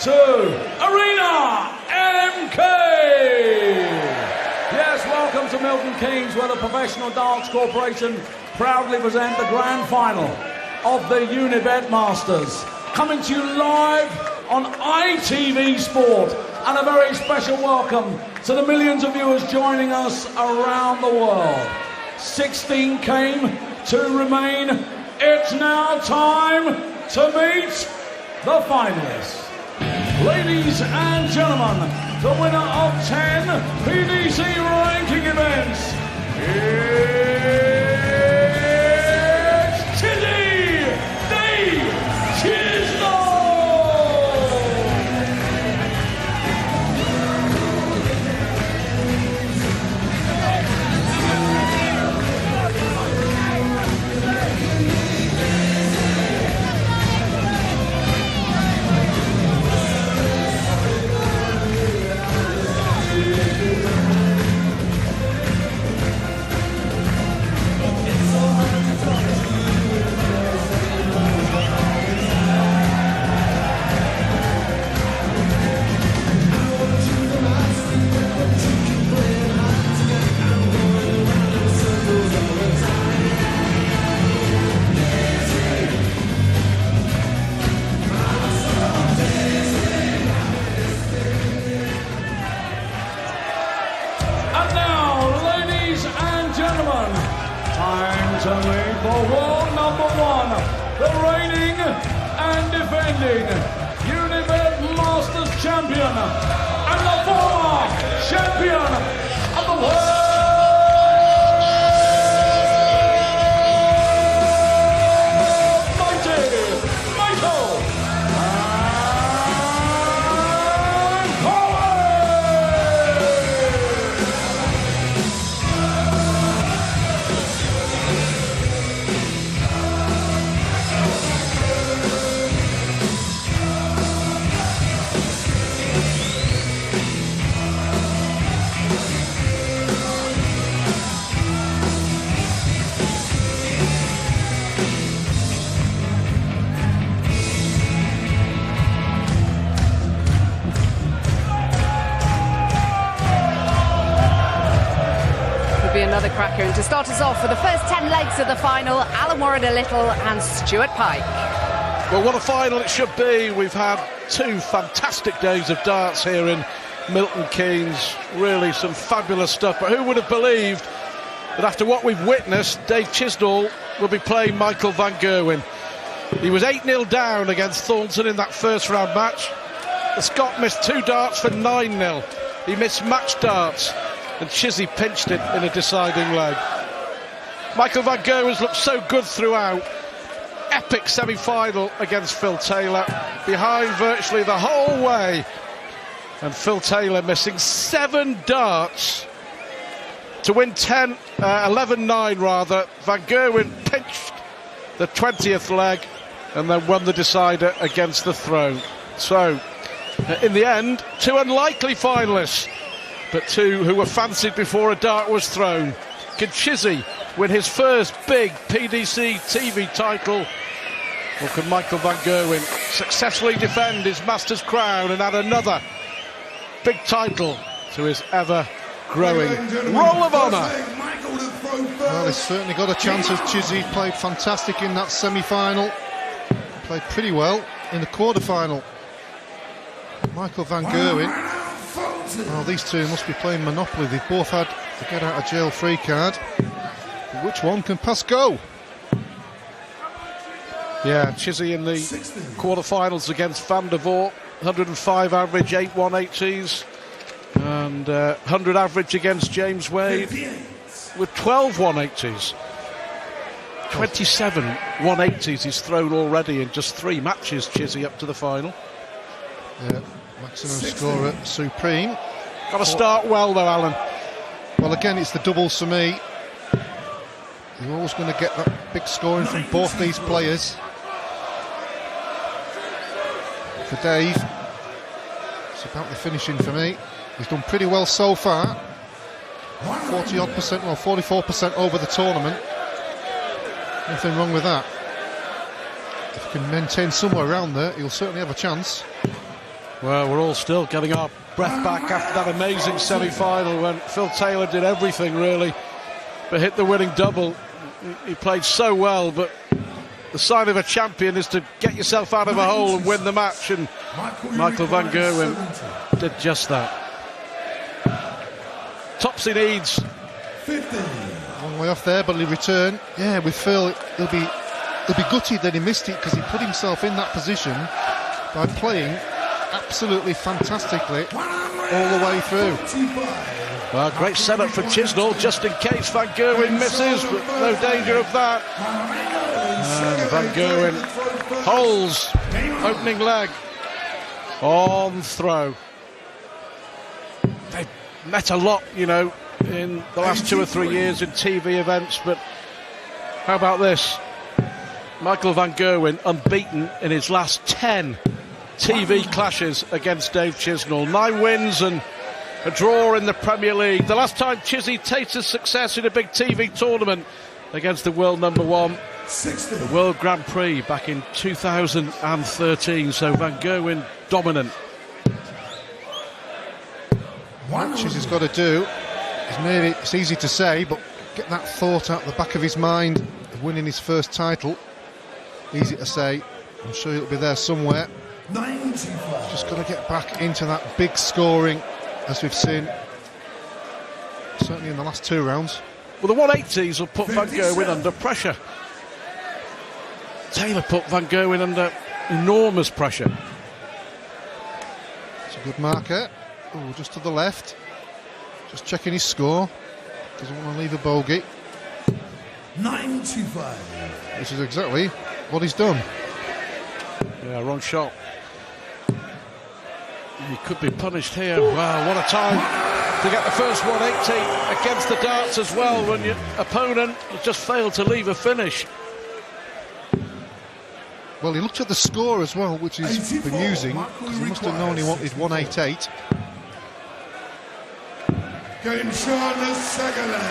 to Arena MK. Yes, welcome to Milton Keynes, where the Professional Darts Corporation proudly present the grand final of the Unibet Masters. Coming to you live on ITV Sport, and a very special welcome to the millions of viewers joining us around the world. 16 came to remain. It's now time to meet the finalists. Ladies and gentlemen, the winner of 10 PDC ranking events, it's Chizzy, the Chizzy! Time to meet the world number one, the reigning and defending Unibet Masters champion and the former champion of the world, mighty Michael another cracker, and to start us off for the first 10 legs of the final, Alan Warren-a-Little and Stuart Pike. Well, what a final it should be. We've had two fantastic days of darts here in Milton Keynes. Really some fabulous stuff, but who would have believed that after what we've witnessed, Dave Chisnall will be playing Michael van Gerwen. He was 8-0 down against Thornton in that first round match. The Scot missed 2 darts for 9-0. He missed match darts, and Chizzy pinched it in a deciding leg. Michael van Gerwen's looked so good throughout. Epic semi-final against Phil Taylor, behind virtually the whole way, and Phil Taylor missing 7 darts to win 11-9 rather. Van Gerwen pinched the 20th leg and then won the decider against the throne. So in the end, 2 unlikely finalists, but 2 who were fancied before a dart was thrown. Can Chizzy win his first big PDC TV title? Or can Michael van Gerwen successfully defend his Masters crown and add another big title to his ever-growing Roll of Honour? Well, he's certainly got a chance, as Chizzy played fantastic in that semi-final. Played pretty well in the quarter-final. Michael van Gerwen. Well, these two must be playing Monopoly. They've both had the get out of jail free card. But which one can pass go? Yeah, Chizzy in the quarterfinals against Van der Voort, 105 average, 8 180s, and 100 average against James Wade with 12 180s. 27 180s he's thrown already in just 3 matches, Chizzy, up to the final. Yeah, maximum scorer supreme. Got to start well though, Alan. Well, again, it's the doubles for me. You're always going to get that big scoring from both these players. For Dave, it's about the finishing for me. He's done pretty well so far. 40-odd%, well, 44% over the tournament. Nothing wrong with that. If he can maintain somewhere around there, he'll certainly have a chance. Well, we're all still getting our breath back after that amazing semi-final when Phil Taylor did everything really but hit the winning double. He played so well, but the sign of a champion is to get yourself out of a hole and win the match, and Michael van Gerwen did just that. Topsy needs 50. Long way off there, but he'll return. Yeah, with Phil, he'll be gutted that he missed it because he put himself in that position by playing absolutely fantastically all the way through. Well, great setup for Chisnall, just in case Van Gerwen misses, but no danger of that. And Van Gerwen holds opening leg on throw. They've met a lot, you know, in the last 2 or 3 years in TV events, but how about this? Michael van Gerwen unbeaten in his last 10 TV clashes against Dave Chisnall. 9 wins and a draw in the Premier League. The last time Chizzy tasted success in a big TV tournament against the world number 1, the World Grand Prix back in 2013. So Van Gerwen dominant. What Chizzy's got to do is, maybe it's easy to say, but get that thought out the back of his mind of winning his first title. Easy to say, I'm sure it'll be there somewhere. Just got to get back into that big scoring, as we've seen certainly in the last 2 rounds. Well, the 180s will put Van Gerwen under pressure. Taylor put Van Gerwen under enormous pressure. It's a good marker. Oh, just to the left. Just checking his score. Doesn't want to leave a bogey. 95. Which is exactly what he's done. Yeah, wrong shot. He could be punished here. Wow, what a time to get the first 180 against the darts as well, when your opponent has just failed to leave a finish. Well, he looked at the score as well, which he's been using, because he must have known he wanted 188.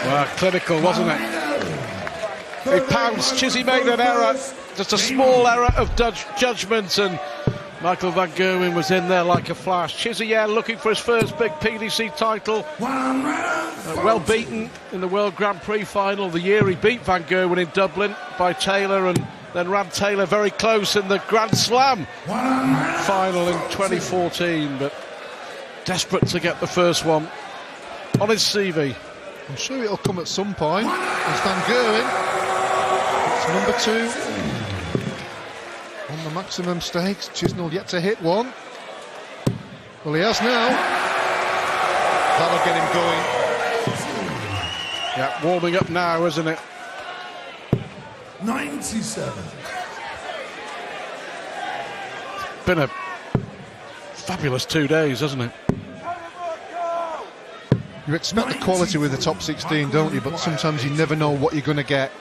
Well, clinical, wasn't it? He pounced. Chizzy made an error, just a small error of judgment, and Michael van Gerwen was in there like a flash. Chizzy, yeah, looking for his first big PDC title. Well beaten in the World Grand Prix final the year he beat Van Gerwen in Dublin by Taylor, and then ran Taylor very close in the Grand Slam final in 2014, but desperate to get the first one on his CV. I'm sure it'll come at some point. It's Van Gerwen. It's number 2 on the maximum stakes. Chisnall yet to hit one. Well, he has now. That'll get him going. Yeah, warming up now, isn't it? 97. Been a fabulous 2 days, hasn't it? You expect the quality with the top 16, don't you? But sometimes you never know what you're going to get.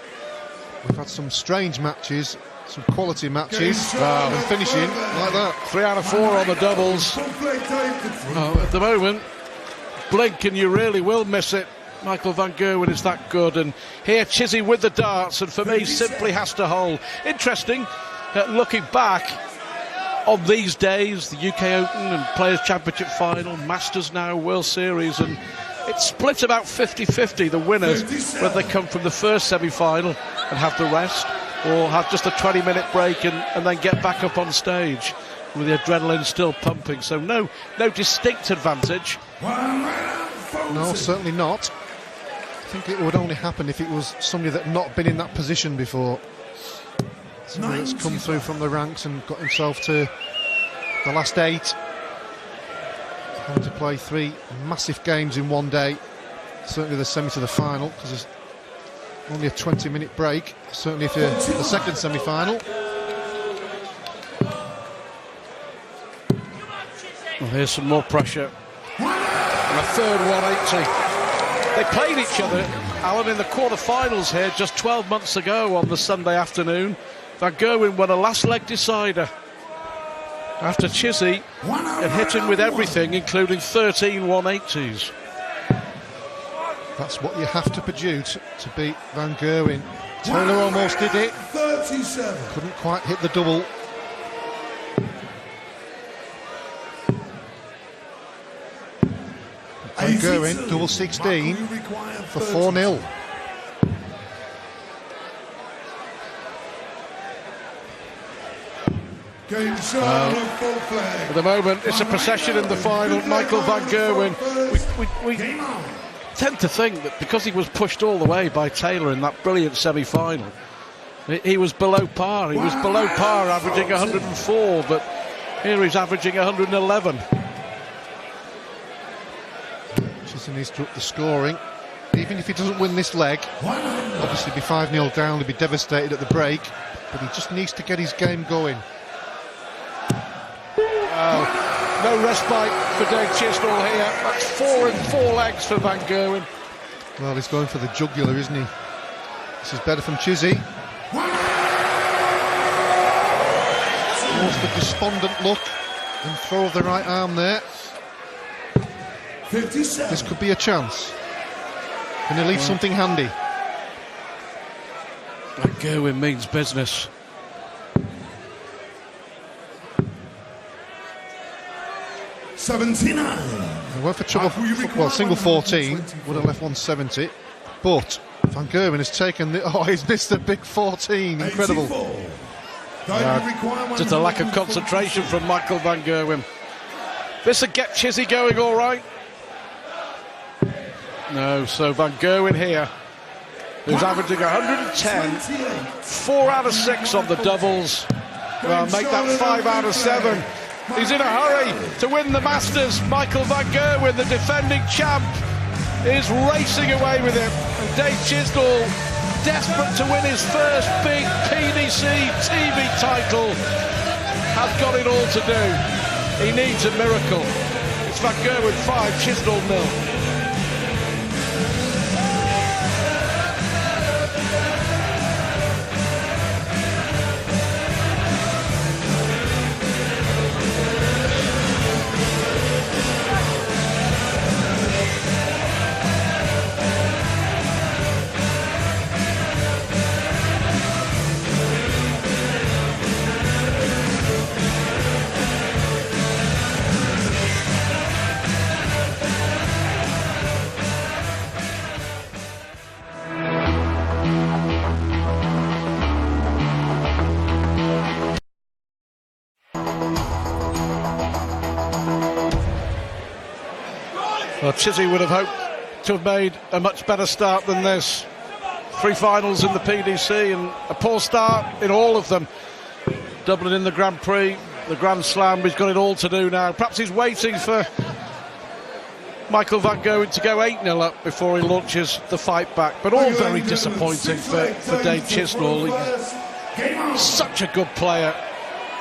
We've had some strange matches, some quality matches, and finishing like that. 3 out of 4 on the doubles. At the moment, blink and you really will miss it. Michael van Gerwen is that good, and here Chizzy with the darts, and for me simply has to hold. Interesting, looking back on these days, the UK Open and Players' Championship final, Masters now, World Series, and it's split about 50-50, the winners, whether they come from the first semi-final and have the rest, or have just a 20-minute break and then get back up on stage with the adrenaline still pumping. So no distinct advantage. No, certainly not. I think it would only happen if it was somebody that had not been in that position before. Somebody that's come through from the ranks and got himself to the last 8. Having to play 3 massive games in one day. Certainly the semi to the final, because there's only a 20-minute break. Certainly if you're the second semi-final. Well, here's some more pressure. And a third 180. They played each other, Alan, in the quarter-finals here just 12 months ago on the Sunday afternoon. Van Gerwen won a last leg decider after Chizzy had hit him with everything, including 13 180s. That's what you have to produce to beat Van Gerwen. Taylor almost did it. 37. Couldn't quite hit the double. Van Gerwen, double 16 for 4-0. At the moment, it's a procession in the final. Michael Van Gerwen. We tend to think that because he was pushed all the way by Taylor in that brilliant semi-final, he was below par. He was below par, averaging 104, but here he's averaging 111. Chizzy needs to up the scoring. Even if he doesn't win this leg, obviously be 5-0 down, he'll be devastated at the break, but he just needs to get his game going. No respite for Dave Chisnall here. That's 4 in 4 legs for Van Gerwen. Well, he's going for the jugular, isn't he? This is better from Chizzy. Almost a despondent look and throw of the right arm there. 57. This could be a chance. Can he leave something handy? Van Gerwen means business. 79. He went for trouble. Well, single 14 would have left 170, but Van Gerwen has taken the. Oh, he's missed a big 14. Incredible. Just a lack of concentration from Michael Van Gerwen. This will get Chizzy going all right. No, so Van Gerwen here, who's averaging 110, 4 out of 6 on the doubles. Well, make that 5 out of 7. He's in a hurry to win the Masters. Michael Van Gerwen, the defending champ, is racing away with him. And Dave Chisnall, desperate to win his first big PDC TV title, has got it all to do. He needs a miracle. It's Van Gerwen 5, Chisnall 0. Well, Chizzy would have hoped to have made a much better start than this. 3 finals in the PDC and a poor start in all of them. Dublin in the Grand Prix, the Grand Slam, he's got it all to do now. Perhaps he's waiting for Michael Van Gerwen to go 8-0 up before he launches the fight back. But all very disappointing for Dave Chisnall. He's such a good player.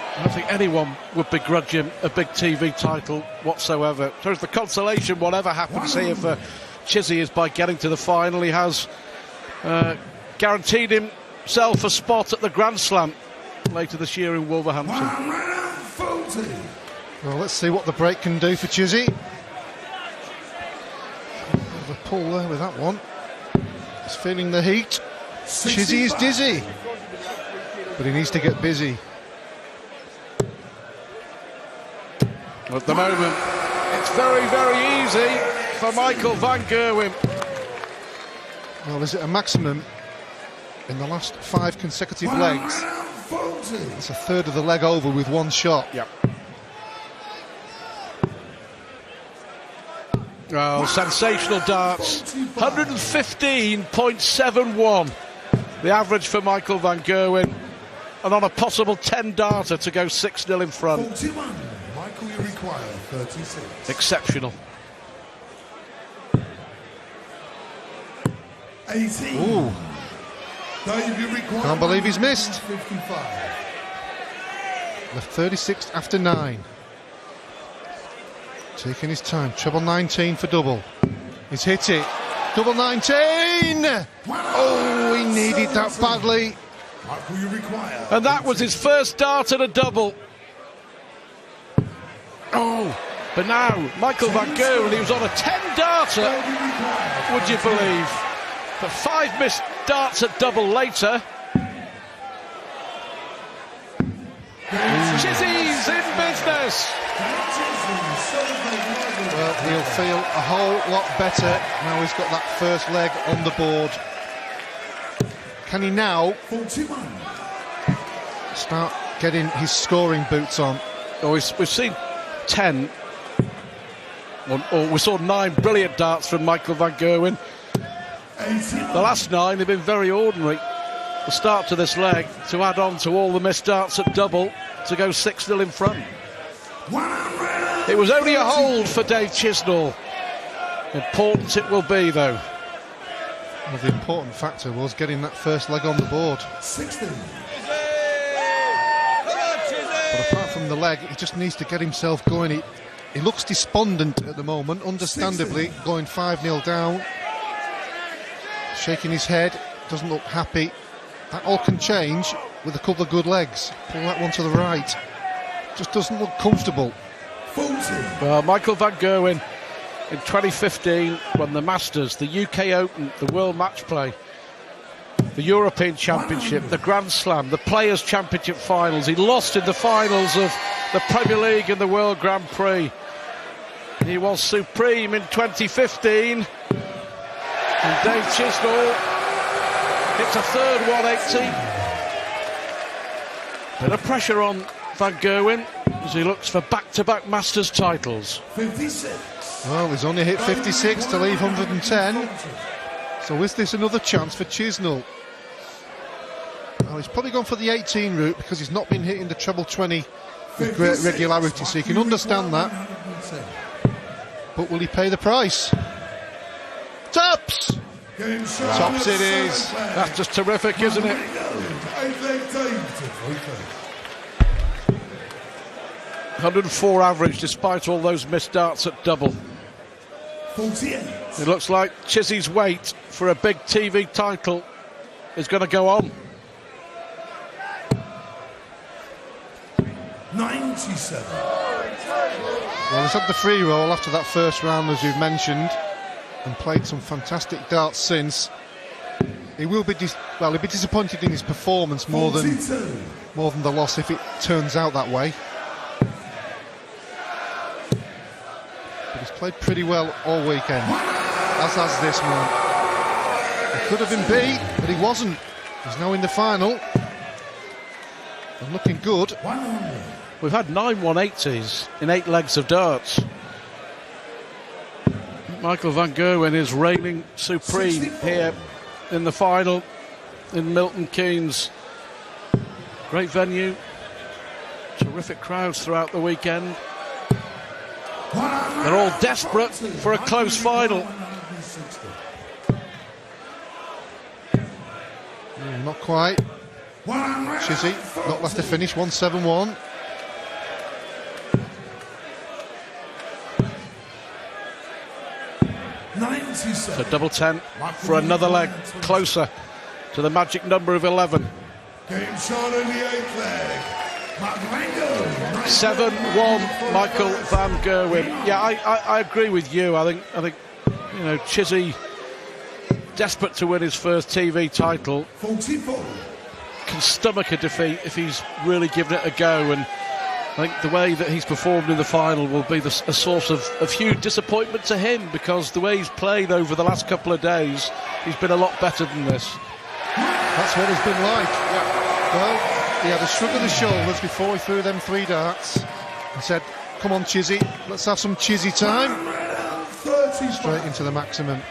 I don't think anyone would begrudge him a big TV title whatsoever. So the consolation, whatever happens here for Chizzy, is by getting to the final. He has guaranteed himself a spot at the Grand Slam later this year in Wolverhampton. Well, let's see what the break can do for Chizzy. The pull there with that one. He's feeling the heat. Chizzy is dizzy, but he needs to get busy. At the moment, it's very, very easy for Michael Van Gerwen. Well, is it a maximum in the last 5 consecutive legs? It's a third of the leg over with 1 shot. Yep. Oh, sensational darts. 115.71. The average for Michael Van Gerwen. And on a possible 10-darter to go 6-0 in front. 41. Michael, you require 36. Exceptional. 18. Ooh. Can't believe he's missed. 55. Left 36 after 9. Taking his time. Treble 19 for double. He's hit it. Double 19. Oh, he needed that badly. Michael, you require. And that was his first dart at a double. Oh, but now Michael Van Gerwen, he was on a 10-darter, would you believe? But 5 missed darts at double later. Chizzy's in business. Well, he'll feel a whole lot better now he's got that first leg on the board. Can he now start getting his scoring boots on? Oh, we've seen 10, or we saw 9 brilliant darts from Michael van Gerwen. The last 9 have been very ordinary. The start to this leg, to add on to all the missed darts at double, to go 6-0 in front. It was only a hold for Dave Chisnall. Important it will be, though. Well, the important factor was getting that first leg on the board. 16. But apart from the leg, he just needs to get himself going. He looks despondent at the moment, understandably, going 5-0 down. Shaking his head, doesn't look happy. That all can change with a couple of good legs. Pull that one to the right. Just doesn't look comfortable. 40. Well, Michael van Gerwen in 2015 won the Masters, the UK Open, the World Match Play, the European Championship, the Grand Slam, the Players' Championship finals. He lost in the finals of the Premier League and the World Grand Prix. He was supreme in 2015. And Dave Chisnall hits a third 180. Bit of pressure on van Gerwen as he looks for back-to-back Masters titles. 56. Well, he's only hit 56 to leave 110. So is this another chance for Chisnall? Well, he's probably gone for the 18 route because he's not been hitting the treble 20 with great regularity, so you can understand that. But will he pay the price? Tops! Tops it is. That's just terrific, isn't it? 104 average despite all those missed darts at double. 48. It looks like Chizzy's wait for a big TV title is going to go on. 97. Well, he's had the free roll after that first round, as you've mentioned, and played some fantastic darts since. He will be he'll be disappointed in his performance more than the loss if it turns out that way. But he's played pretty well all weekend, as has this man. He could have been beat, but he wasn't. He's now in the final and looking good. We've had 9 180s in 8 legs of darts. Michael van Gerwen is reigning supreme here in the final in Milton Keynes. Great venue, terrific crowds throughout the weekend. They're all desperate for a close final. Not quite. Chizzy not left to finish, 171. So double 10 for another leg, closer to the magic number of 11. Game shot in the 8th leg. 7-1 Michael van Gerwen. Yeah, I agree with you. I think you know, Chizzy, desperate to win his first TV title, 44. can stomach a defeat if he's really given it a go, and I think the way that he's performed in the final will be a source of huge disappointment to him, because the way he's played over the last couple of days, he's been a lot better than this. That's what he's been like. Yeah. Well, he had a shrug of the shoulders before he threw them 3 darts and said, come on Chizzy, let's have some Chizzy time. Straight into the maximum.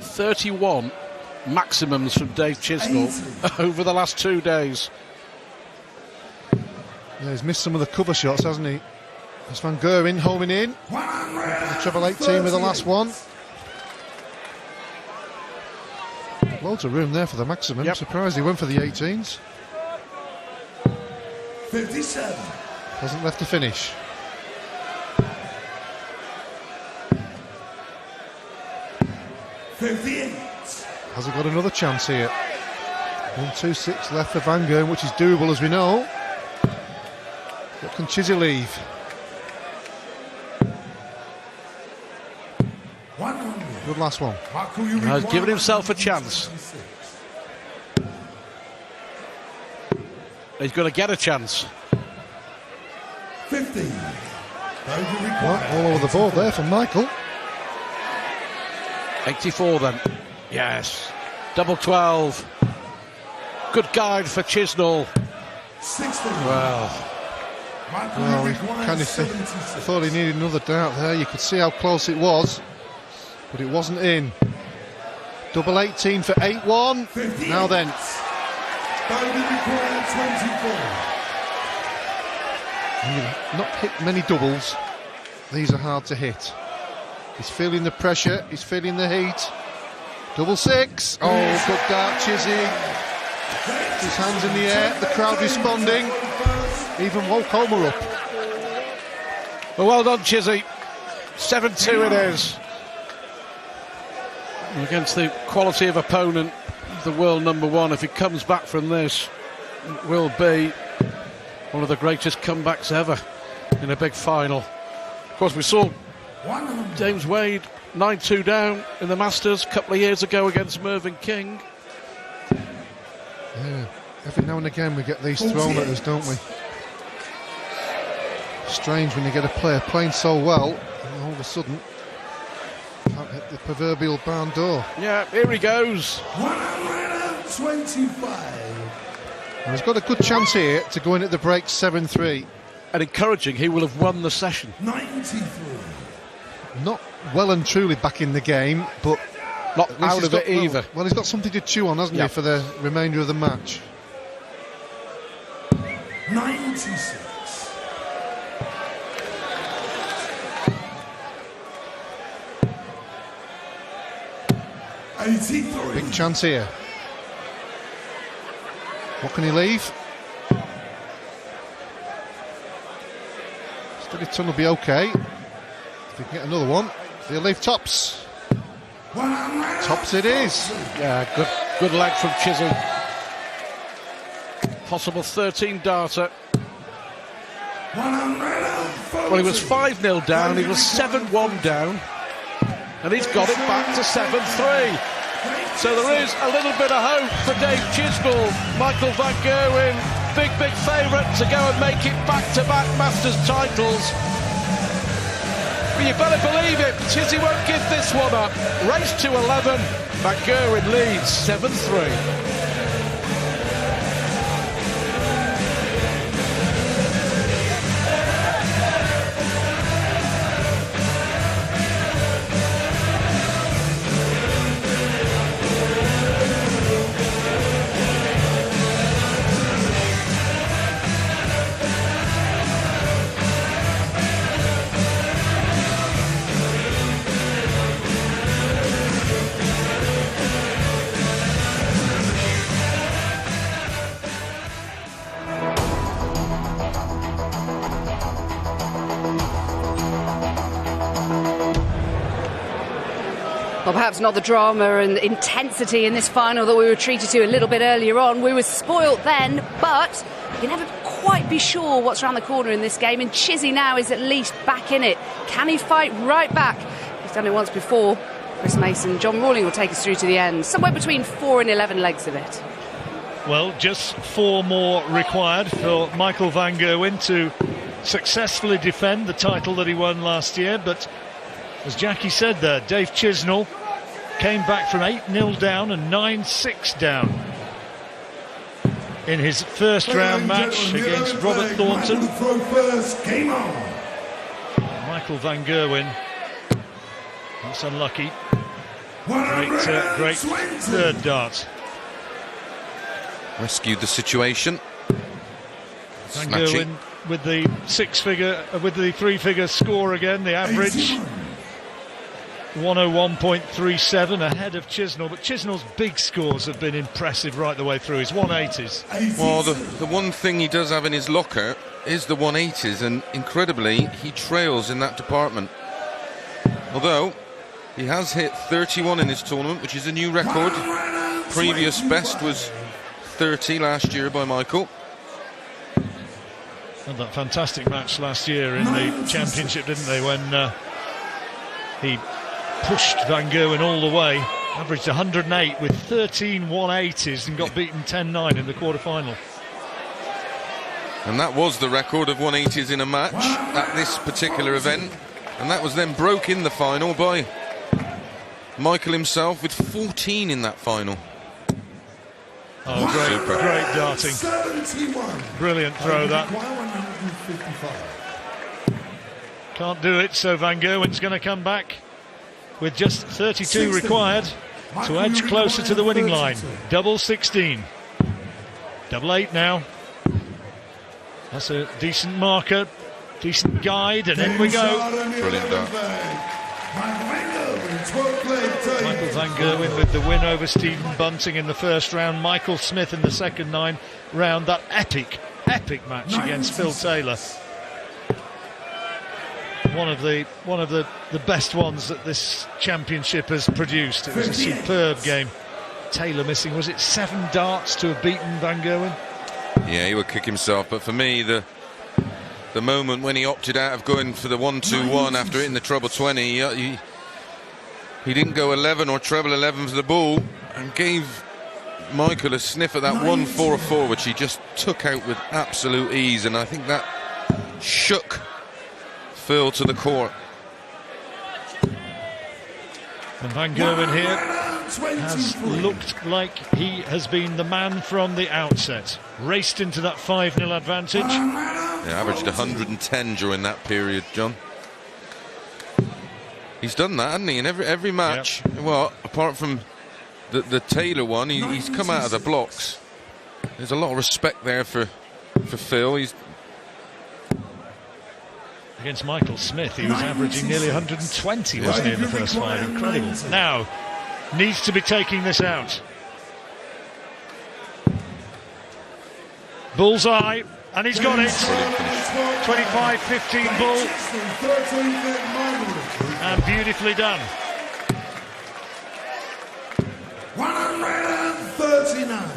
.31 maximums from Dave Chisnall over the last 2 days. Yeah, he's missed some of the cover shots, hasn't he? It's Van Gerwen homing in. The treble 18 with the last one. Loads of room there for the maximum. Yep. Surprised he went for the 18s. 57. Hasn't left to finish. Has he got another chance here? 1-2-6 left for Van Gerwen, which is doable as we know. What can Chizzy leave? Good last one. He's given himself a chance. He's got to get a chance. 15. Well, all over the board there from Michael. 84 then. Yes. Double 12. Good guide for Chisnall. 16. Well, He kind of thought he needed another dart there. You could see how close it was, but it wasn't in. Double 18 for 8-1. Now then. Bogey required 24. When you've not hit many doubles, these are hard to hit. He's feeling the pressure, he's feeling the heat. Double 6. Oh, good dart, Chizzy. His hands in the air, the crowd responding. Even woke Homer up. well done, Chizzy. 7-2 it is. Against the quality of opponent, the world number one, if he comes back from this, it will be one of the greatest comebacks ever in a big final. Of course, we saw James Wade 9-2 down in the Masters a couple of years ago against Mervyn King. Yeah, every now and again we get these thrown at us, don't we? Strange when you get a player playing so well and all of a sudden can't hit the proverbial barn door. Yeah, here he goes. 125. And he's got a good chance here to go in at the break 7-3. And encouraging, he will have won the session. 93. Not well and truly back in the game, but Not at least out he's of it got, either. Well, he's got something to chew on, hasn't Yeah. he, for the remainder of the match. 96. Big chance here. What can he leave? Steady ton will be okay. If he can get another one, he'll leave tops. Tops it is. Yeah, good leg from Chizzy. Possible 13 darter. Well, he was 5-0 down, he was 7-1 down, and he's got it back to 7-3. So there is a little bit of hope for Dave Chisnall. Michael van Gerwen, big favourite to go and make it back-to-back Masters titles. But you better believe it, Chizzy won't give this one up. Race to 11, van Gerwen leads 7-3. Well, perhaps not the drama and intensity in this final that we were treated to a little bit earlier on. We were spoilt then, but you can never quite be sure what's around the corner in this game, and Chizzy now is at least back in it. Can he fight right back? He's done it once before. Chris Mason, John Rawling will take us through to the end, somewhere between 4 and 11 legs of it. Well, just 4 more required for Michael van Gerwen to successfully defend the title that he won last year, but as Jackie said there, Dave Chisnall came back from 8-0 down and 9-6 down in his first round match against Robert Thornton. Michael van Gerwen, that's unlucky. Great third dart. Rescued the situation. Van Gerwen with the three-figure score again, the average. 101.37 ahead of Chisnall, but Chisnall's big scores have been impressive right the way through. His 180s. Well, the one thing he does have in his locker is the 180s, and incredibly, he trails in that department. Although, he has hit 31 in his tournament, which is a new record. Previous best was 30 last year by Michael. Had that fantastic match last year in the championship, didn't they, when he pushed Van Gerwen all the way, averaged 108 with 13 180s and got beaten 10-9 in the quarter-final. And that was the record of 180s in a match at this particular event. And that was then broke in the final by Michael himself with 14 in that final. Oh, great darting. 71. Brilliant throw that. 155. Can't do it, so Van Gerwen's going to come back with just 32 required to edge closer to the winning line. Double 16. Double 8 now. That's a decent marker, decent guide, and in we go. Brilliant dart. Michael Van Gerwen with the win over Stephen Bunting in the first round. Michael Smith in the second round. That epic match against Phil Taylor. One of the best ones that this championship has produced. It was a superb game. Taylor missing, was it 7 darts to have beaten Van Gerwen? Yeah, he would kick himself, but for me, the moment when he opted out of going for the 1-2-1 after hitting the treble 20, he didn't go 11 or treble 11 for the ball and gave Michael a sniff at that 1-4-4, which he just took out with absolute ease, and I think that shook Phil to the core. And Van Gerwen here has looked like he has been the man from the outset. Raced into that 5-0 advantage. Yeah, averaged 110 during that period, John. He's done that, hasn't he? In every match. Yep. Well, apart from the Taylor one, he's come out of the blocks. There's a lot of respect there for Phil. He's against Michael Smith, he was averaging nearly 120, wasn't he, in the first 5? Incredible. Now, needs to be taking this out. Bullseye, and he's got it. 25-15 ball. And beautifully done. 139.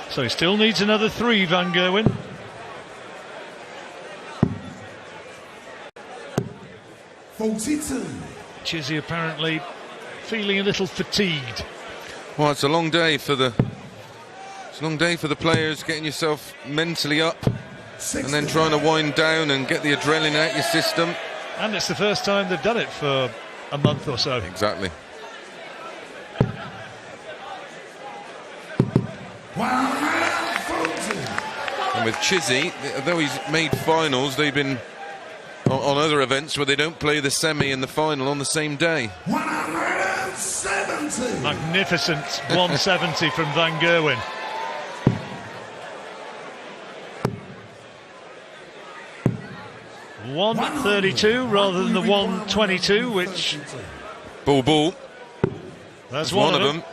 So he still needs another 3, Van Gerwen. Chizzy apparently feeling a little fatigued. Well, it's a long day for the players, getting yourself mentally up and then trying to wind down and get the adrenaline out your system. And it's the first time they've done it for a month or so. Exactly. And with Chizzy, though he's made finals, they've been on other events where they don't play the semi and the final on the same day. 170. Magnificent 170 from Van Gerwen. .132 rather than the 122, which... Ball. That's one of them.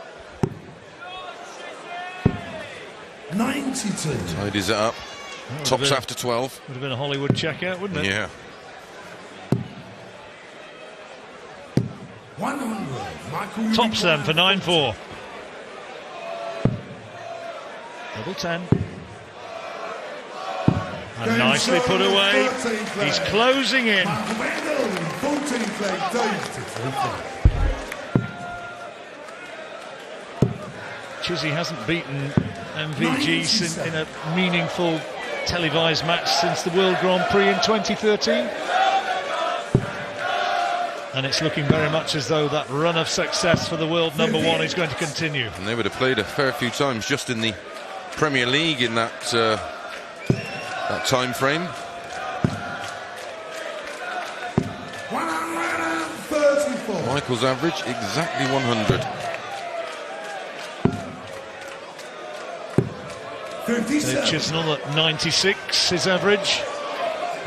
92. Tidies it up. Tops after 12. Would have been a Hollywood checkout, wouldn't it? Yeah. 100. Tops them for 9-4. Double 10. And nicely put away. He's closing in. Chizzy hasn't beaten MVG in a meaningful televised match since the World Grand Prix in 2013. And it's looking very much as though that run of success for the world number 1 is going to continue. And they would have played a fair few times just in the Premier League in that time frame. 134. Michael's average exactly 100. 57. Chisnell at 96, his average.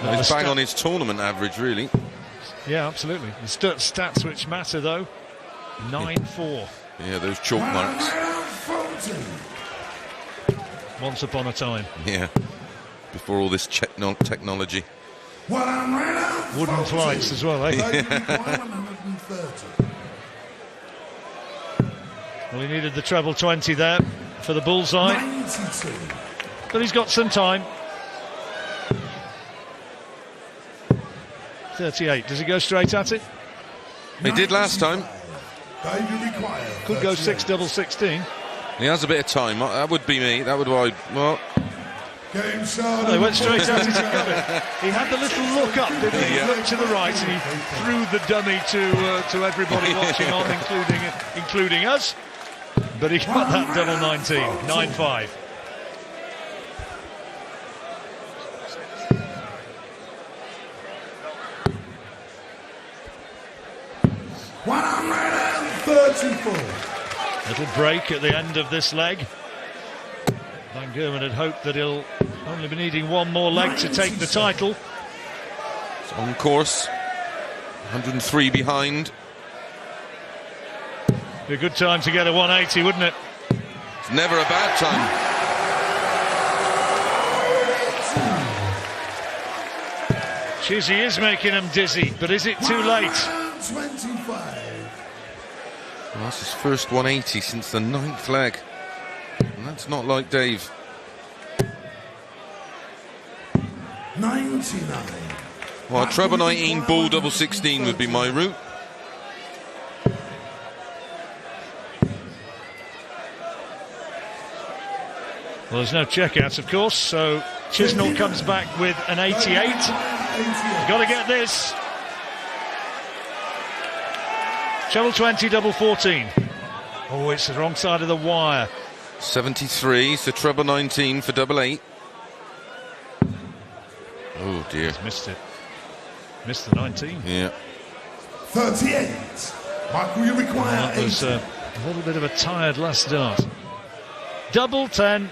He's bang on his tournament average, really. Yeah, absolutely. The stats which matter, though. 9-4. Yeah, those chalk marks. Once upon a time. Yeah, before all this technology. Wooden flights as well, eh? Well, he needed the treble 20 there for the bullseye. 92. But he's got some time. 38. Does he go straight at it? He did last time. Could go 6 double 16. He has a bit of time. That would be me. That would why. Well, Game started. Well, he went straight at it and got it. He had the little look up, didn't he? He looked to the right and he threw the dummy to everybody watching on, including us. But he got that double 19, 9-5. Little break at the end of this leg. Van Gerwen had hoped that he'll only be needing one more leg to take the title. It's on course. 103 behind. Be a good time to get a 180, wouldn't it? It's never a bad time. Chizzy is making him dizzy, but is it too late? 25. Well, that's his first 180 since the 9th leg. And that's not like Dave. 99. Well, a treble 19, bull double 16 would be my route. Well, there's no checkouts, of course, so Chisnell comes back with an 88. Got to get this. Treble 20, double 14. Oh, it's the wrong side of the wire. 73, so treble 19 for double 8. Oh dear. He's missed it. Missed the 19. Yeah. 38. Michael, you require That was 80. a little bit of a tired last dart. Double 10.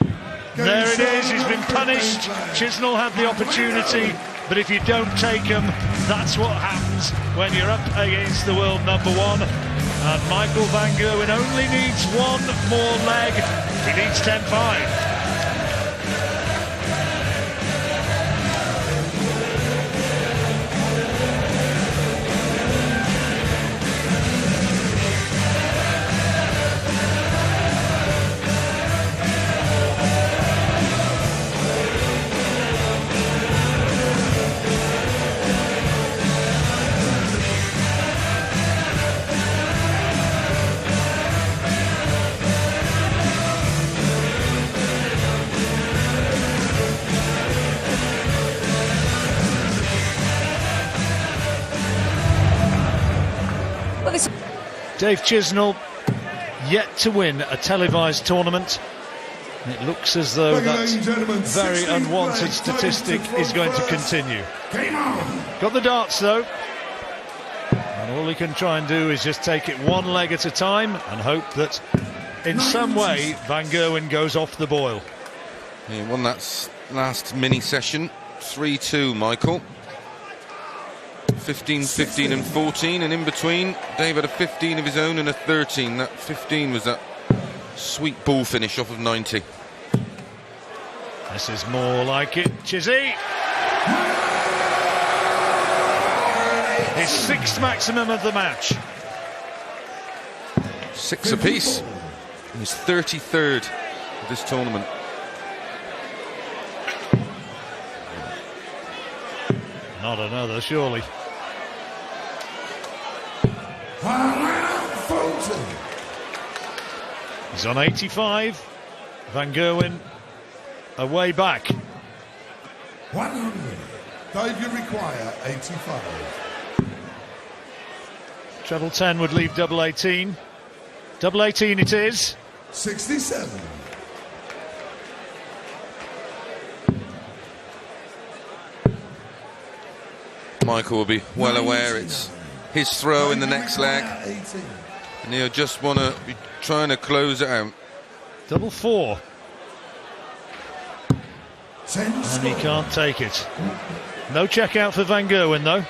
There it is. He's been punished. Chisnell had the opportunity, but if you don't take him, that's what happens when you're up against the world number one. And Michael Van Gerwen only needs one more leg. He needs 10-5. Dave Chisnell yet to win a televised tournament. It looks as though that very unwanted statistic is going to continue. Got the darts though, and all he can try and do is just take it one leg at a time and hope that in some way Van Gerwen goes off the boil. He won that last mini session 3-2, Michael. 15, 15 and 14, and in between Dave had a 15 of his own and a 13. That 15 was that sweet ball finish off of 90. This is more like it. Chizzy! His 6th maximum of the match. 6 apiece. And his 33rd of this tournament. Not another, surely. He's on 85. Van Gerwen away back. 100. Dave, you require 85. Treble 10 would leave double 18. Double 18 it is. 67. Michael will be well aware it's his throw in the next leg, and he'll just want to be trying to close it out. Double 4. 10. And he can't take it. No check out for Van Gerwen though.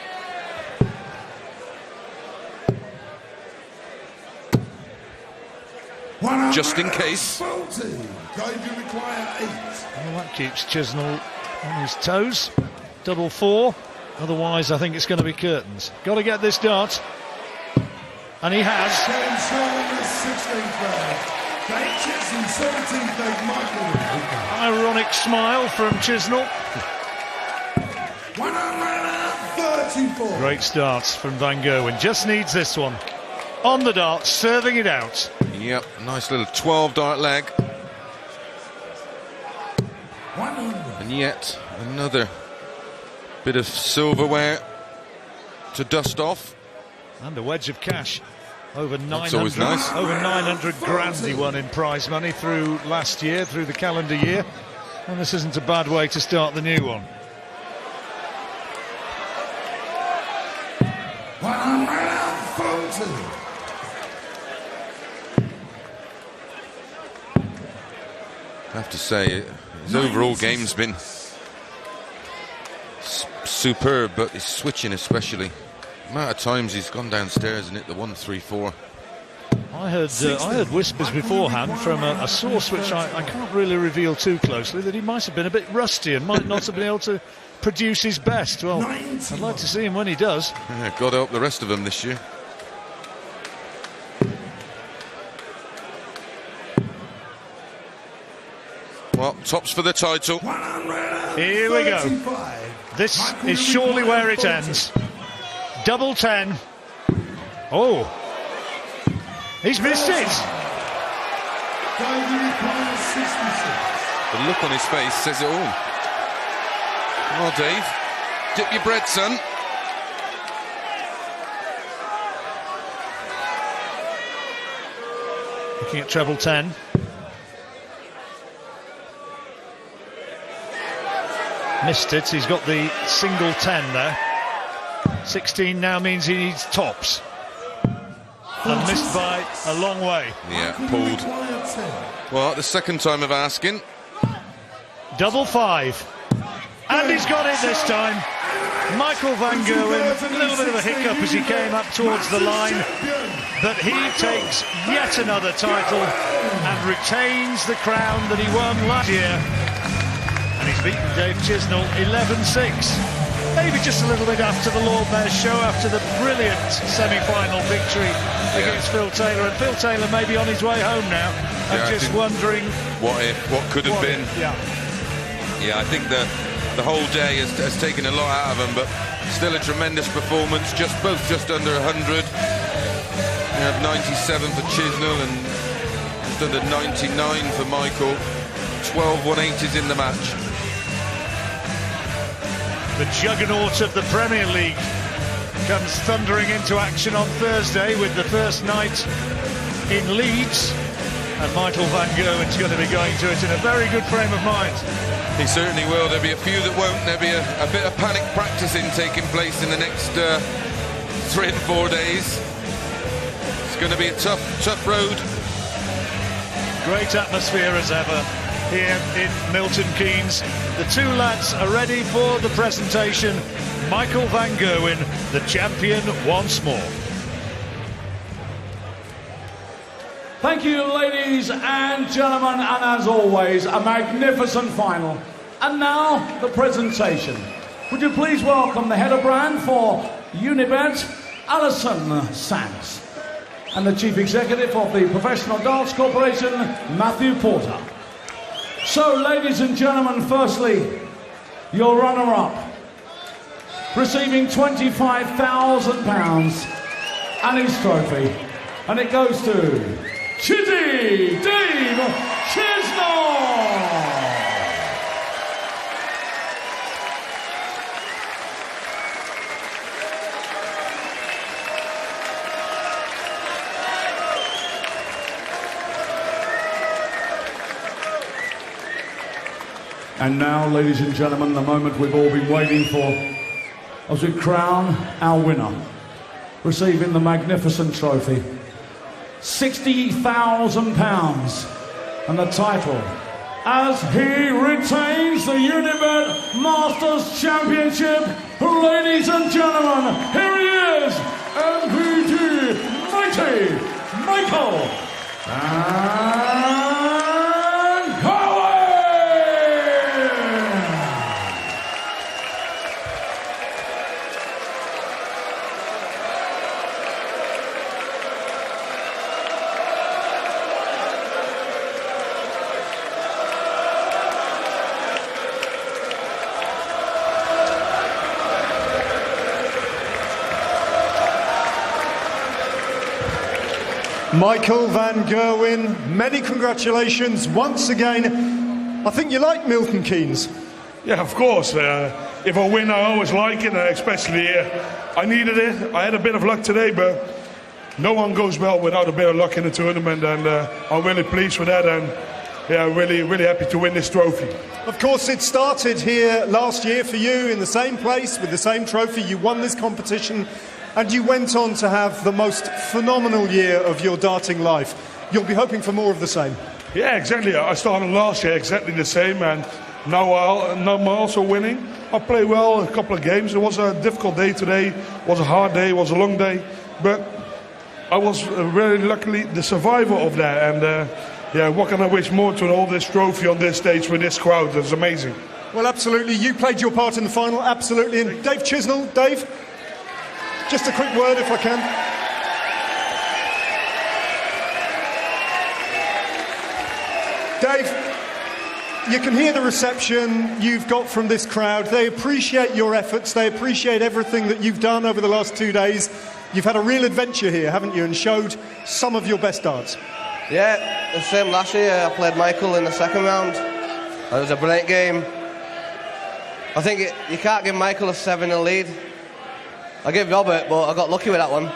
Just in case. Dave, you require 8. Well, that keeps Chisnell on his toes. Double 4. Otherwise, I think it's going to be curtains. Got to get this dart. And he has. Ironic smile from Chisnell. 134. Great starts from Van Gerwen. Just needs this one. On the dart, serving it out. Yep, nice little 12 dart leg. 100. yet another bit of silverware to dust off. And a wedge of cash. Over 900, always nice. Over 900 grand he won in prize money through last year, through the calendar year. And this isn't a bad way to start the new one. I have to say, his overall game's been superb, but his switching especially. The amount of times he's gone downstairs and hit the 1-3-4. I heard whispers beforehand from a source which I can't really reveal too closely, that he might have been a bit rusty and might not have been able to produce his best. Well, I'd like to see him when he does. Yeah, God help the rest of them this year. Well, tops for the title. Here we go. This is surely where it ends. Double 10. Oh, he's missed it. The look on his face says it all. Come on, Dave. Dip your bread, son. Looking at treble 10. Missed it. He's got the single 10 there. 16 now means he needs tops. And missed by a long way. Yeah, pulled. Well, the second time of asking. Double 5. And he's got it this time. Michael Van Gerwen, a little bit of a hiccup as he came up towards the line. But he takes yet another title and retains the crown that he won last year. And he's beaten Dave Chisnell 11-6. Maybe just a little bit after the Lord Mayor's show, after the brilliant semi-final victory against Phil Taylor. And Phil Taylor may be on his way home now. I'm just wondering what could have been. Yeah, I think the whole day has taken a lot out of him, but still a tremendous performance. Both just under 100. We have 97 for Chisnell and just under 99 for Michael. 12 180s in the match. The juggernaut of the Premier League comes thundering into action on Thursday with the first night in Leeds, and Michael Van Gerwen's going to be going to it in a very good frame of mind. He certainly will. There'll be a few that won't. There'll be a bit of panic practicing taking place in the next 3 and 4 days. It's going to be a tough road. Great atmosphere as ever here in Milton Keynes. The two lads are ready for the presentation. Michael Van Gerwen, the champion once more. Thank you, ladies and gentlemen, and as always, a magnificent final. And now, the presentation. Would you please welcome the head of brand for Unibet, Alison Sands, and the chief executive of the Professional Darts Corporation, Matthew Porter. So, ladies and gentlemen, firstly, your runner-up, receiving £25,000 and his trophy, and it goes to Chizzy Dave Chisnell. And now, ladies and gentlemen, the moment we've all been waiting for, as we crown our winner, receiving the magnificent trophy, £60,000, and the title, as he retains the Unibet Masters Championship. Ladies and gentlemen, here he is, MPG Mighty Michael Van Michael Van Gerwen, many congratulations once again. I think you like Milton Keynes. Yeah, of course. If I win, I always like it, especially I needed it. I had a bit of luck today, but no one goes well without a bit of luck in the tournament, and I'm really pleased with that, and yeah, really happy to win this trophy. Of course, it started here last year for you in the same place with the same trophy. You won this competition, and you went on to have the most phenomenal year of your darting life. You'll be hoping for more of the same. Yeah, exactly. I started last year exactly the same, and now I'm also winning. I played well a couple of games. It was a difficult day today. It was a hard day. It was a long day, but I was very luckily the survivor of that. And yeah, what can I wish more to hold this trophy on this stage with this crowd? It's amazing. Well, absolutely. You played your part in the final, absolutely. And Dave Chisnell, Dave, just a quick word if I can. Dave, you can hear the reception you've got from this crowd. They appreciate your efforts. They appreciate everything that you've done over the last 2 days. You've had a real adventure here, haven't you, and showed some of your best darts. Yeah, the same last year. I played Michael in the second round. It was a brilliant game. I think you can't give Michael a 7-0 lead. I gave Robert, but I got lucky with that one.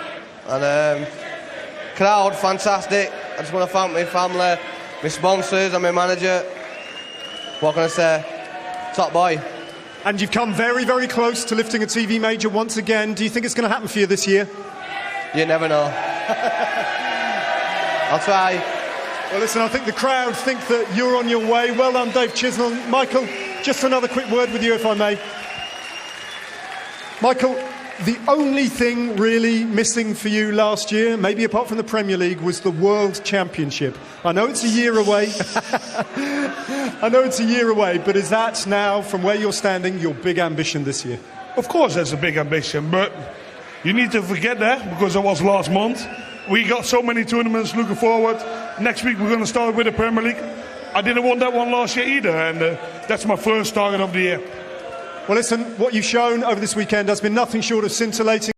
And crowd, fantastic. I just want to thank my family, my sponsors and my manager. What can I say? Top boy. And you've come very, very close to lifting a TV major once again. Do you think it's going to happen for you this year? You never know. I'll try. Well, listen, I think the crowd think that you're on your way. Well done, Dave Chisnell. Michael, just another quick word with you, if I may. Michael, the only thing really missing for you last year, maybe apart from the Premier League, was the World Championship. I know it's a year away. I know it's a year away, but is that now, from where you're standing, your big ambition this year? Of course, that's a big ambition, but you need to forget that because it was last month. We got so many tournaments looking forward. Next week we're going to start with the Premier League. I didn't want that one last year either, and that's my first target of the year. Well, listen, what you've shown over this weekend has been nothing short of scintillating.